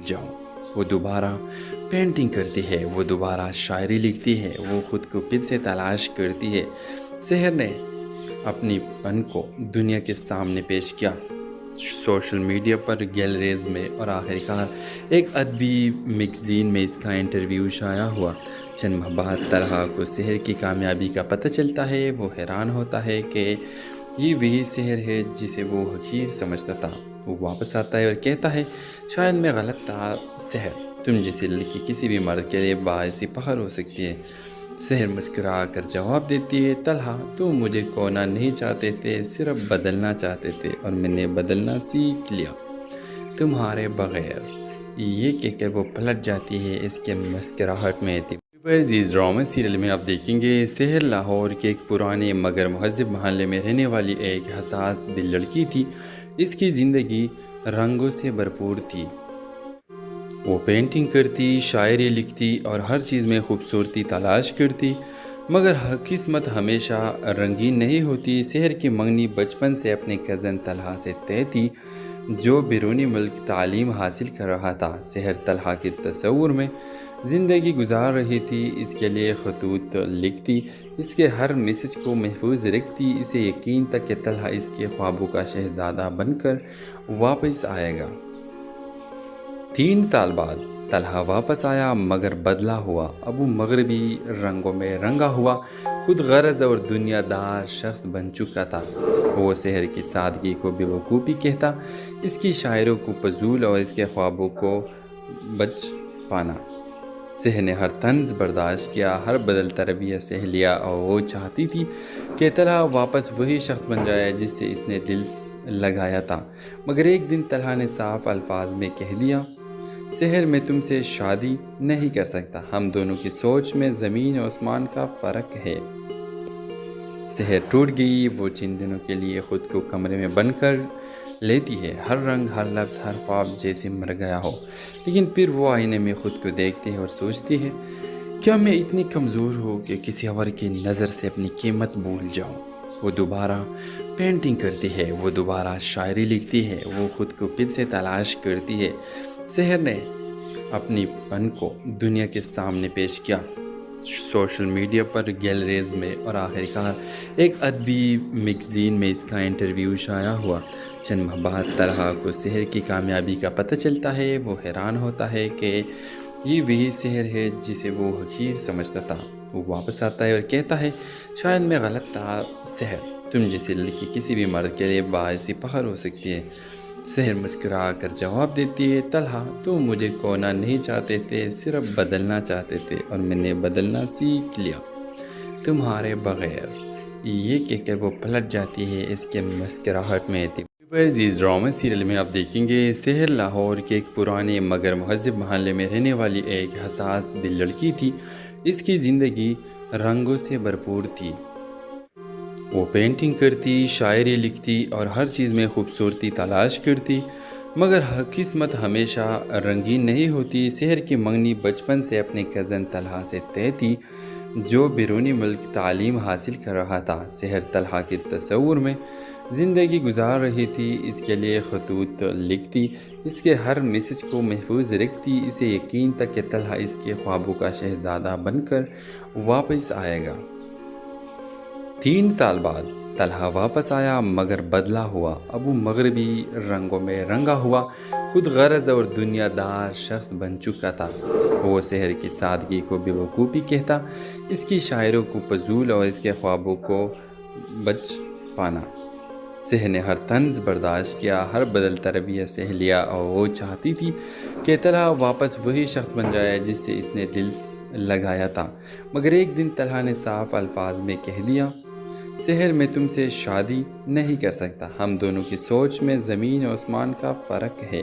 जाऊं। वो दोबारा पेंटिंग करती है, वो दोबारा शायरी लिखती है, वो खुद को फिर से तलाश करती है। शहर ने अपनी पन को दुनिया के सामने पेश किया, सोशल मीडिया पर, गैलरीज में, और आखिरकार एक अदबी मैगज़ीन में इसका इंटरव्यू शाया हुआ। चंद माह बाद तलहा को शहर की कामयाबी का पता चलता है। वो हैरान होता है कि ये वही शहर है जिसे वो हकीर समझता था। वो वापस आता है और कहता है, शायद मैं गलत था, शहर तुम जैसी लड़की किसी भी मर्द के लिए बायस फख्र हो सकती है। शहर मुस्कुरा कर जवाब देती है, तलहा तुम मुझे खोना नहीं चाहते थे, सिर्फ बदलना चाहते थे, और मैंने बदलना सीख लिया तुम्हारे बगैर। ये कहकर वो पलट जाती है। इसके मुस्कुराहट में थी। इस ड्रामा सीरियल में आप देखेंगे, शहर लाहौर के एक पुराने मगर महज़ब महल्ले में रहने वाली एक हसास दिल लड़की थी। इसकी ज़िंदगी रंगों से भरपूर थी। वो पेंटिंग करती, शायरी लिखती और हर चीज़ में खूबसूरती तलाश करती, मगर किस्मत हमेशा रंगीन नहीं होती। शहर की मंगनी बचपन से अपने कज़न तलहा से तय थी, जो बैरूनी मुल्क तालीम हासिल कर रहा था। शहर तलहा के तस्वुर में ज़िंदगी गुजार रही थी, इसके लिए खतूत लिखती, इसके हर मैसेज को महफूज रखती। इसे यकीन था कि तलहा इसके ख्वाबों का शहज़ादा बनकर वापस आएगा। 3 साल बाद तलहा वापस आया, मगर बदला हुआ। अब वो मगरबी रंगों में रंगा हुआ, खुद गरज और दुनियादार शख्स बन चुका था। वो शहर की सादगी को बेवकूफ़ी कहता, इसकी शायरों को फजूल और इसके ख्वाबों को बच पाना। शहर ने हर तंज बर्दाश्त किया, हर बदलता रवैया सह लिया, और वो चाहती थी कि तलहा वापस वही शख्स बन जाए जिससे इसने दिल लगाया था। मगर एक दिन तलहा ने साफ अल्फाज में कह दिया, शहर में तुमसे शादी नहीं कर सकता, हम दोनों की सोच में ज़मीन और आसमान का फ़र्क है। शहर टूट गई। वो चंद दिनों के लिए ख़ुद को कमरे में बंद कर लेती है, हर रंग, हर लफ्ज़, हर ख्वाब जैसे मर गया हो। लेकिन फिर वो आईने में ख़ुद को देखती है और सोचती है, क्या मैं इतनी कमज़ोर हूँ कि किसी और की नज़र से अपनी कीमत भूल जाऊँ। वो दोबारा पेंटिंग करती है, वो दोबारा शायरी लिखती है, वो खुद को फिर से तलाश करती है। शहर ने अपनी पन को दुनिया के सामने पेश किया, सोशल मीडिया पर, गैलरीज में, और आखिरकार एक अदबी मैगज़ीन में इसका इंटरव्यू शाया हुआ। चंद माह बाद तलहा को शहर की कामयाबी का पता चलता है। वो हैरान होता है कि ये वही शहर है जिसे वो हकीर समझता था। वो वापस आता है और कहता है, शायद मैं गलत था, शहर तुम जैसी लड़की किसी भी मर्द के लिए बायस फख्र हो सकती है। शहर मुस्कुरा कर जवाब देती है, तलहा तुम मुझे खोना नहीं चाहते थे, सिर्फ बदलना चाहते थे, और मैंने बदलना सीख लिया तुम्हारे बगैर। ये कहकर वो पलट जाती है। इसके मुस्कुराहट में थी। इस ड्रामा सीरियल में आप देखेंगे, शहर लाहौर के एक पुराने मगर महज़ब महल्ले में रहने वाली एक हसास दिल लड़की थी। इसकी ज़िंदगी रंगों से भरपूर थी। वो पेंटिंग करती, शायरी लिखती और हर चीज़ में खूबसूरती तलाश करती, मगर किस्मत हमेशा रंगीन नहीं होती। शहर की मंगनी बचपन से अपने कज़न तलहा से तय थी, जो बैरूनी मुल्क तालीम हासिल कर रहा था। शहर तलहा के तस्वुर में ज़िंदगी गुजार रही थी, इसके लिए खतूत लिखती, इसके हर मैसेज को महफूज रखती। इसे यकीन था कि तलहा इसके ख्वाबों का शहज़ादा बनकर वापस आएगा। 3 साल बाद तलहा वापस आया, मगर बदला हुआ। अब वो मगरबी रंगों में रंगा हुआ, खुद गरज और दुनियादार शख्स बन चुका था। वो शहर की सादगी को बेवकूफ़ी कहता, इसकी शायरों को फजूल और इसके ख्वाबों को बच पाना। शहर ने हर तंज बर्दाश्त किया, हर बदलता रवैया सह लिया, और वो चाहती थी कि तलहा वापस वही शख्स बन जाए जिससे इसने दिल लगाया था। मगर एक दिन तलहा ने साफ अल्फाज में कह दिया, शहर में तुमसे शादी नहीं कर सकता, हम दोनों की सोच में ज़मीन और आसमान का फ़र्क है।